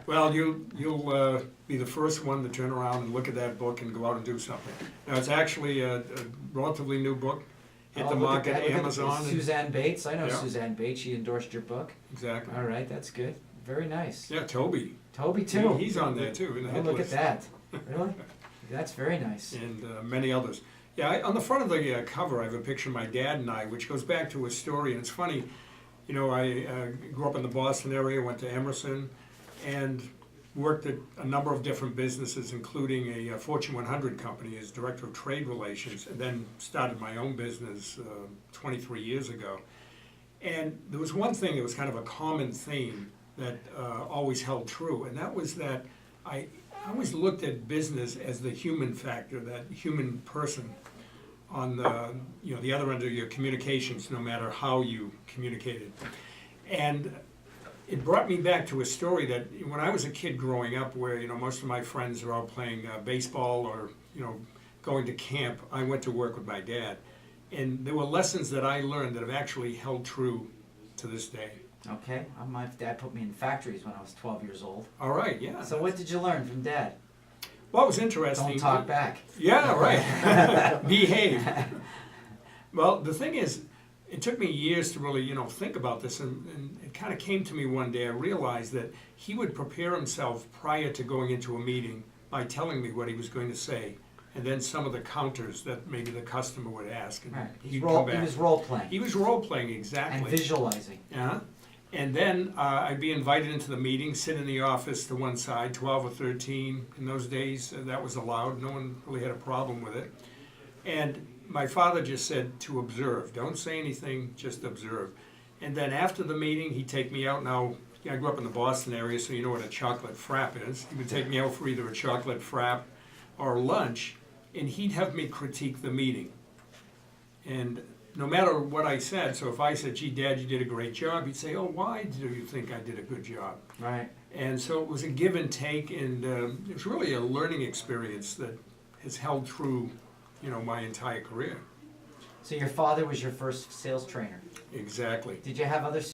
Well, you'll be the first one to turn around and look at that book and go out and do something. Now, it's actually a relatively new book. Hit Oh, the look at market, that, look at Amazon. Suzanne Bates, I know Yeah. Suzanne Bates, she endorsed your book. Exactly. All right, that's good. Very nice. Yeah, Toby. Toby too. He's on there too in the Oh, hit look list. at that. Really? That's very nice. And many others. Yeah, on the front of the cover, I have a picture of my dad and I, which goes back to a story. And it's funny, you know, I grew up in the Boston area, went to Emerson, and worked at a number of different businesses, including a Fortune 100 company as director of trade relations, and then started my own business 23 years ago. And there was one thing that was kind of a common theme that always held true, and that was that I always looked at business as the human factor, that human person on the, you know, the other end of your communications, no matter how you communicated. And it brought me back to a story that when I was a kid growing up, where, you know, most of my friends are out playing baseball or, you know, going to camp, I went to work with my dad. And there were lessons that I learned that have actually held true to this day. Okay, my dad put me in factories when I was 12 years old. All right, yeah. So what did you learn from Dad? Well, it was interesting. Don't talk back. Yeah, right. Behave. Well, the thing is, it took me years to really, you know, think about this, and it kind of came to me one day. I realized that he would prepare himself prior to going into a meeting by telling me what he was going to say, and then some of the counters that maybe the customer would ask, and Right. he'd come back. He was role playing He was role playing and exactly. visualizing. Yeah. And then I'd be invited into the meeting, sit in the office to one side, 12 or 13. In those days, that was allowed. No one really had a problem with it. And my father just said to observe. Don't say anything, just observe. And then after the meeting, he'd take me out. Now, I grew up in the Boston area, so you know what a chocolate frap is. He would take me out for either a chocolate frap or lunch, and he'd have me critique the meeting. And no matter what I said, so if I said, gee, Dad, you did a great job, he'd say, oh, why do you think I did a good job? Right. And so it was a give and take, and it was really a learning experience that has held true, you know, my entire career. So your father was your first sales trainer. Exactly. Did you have other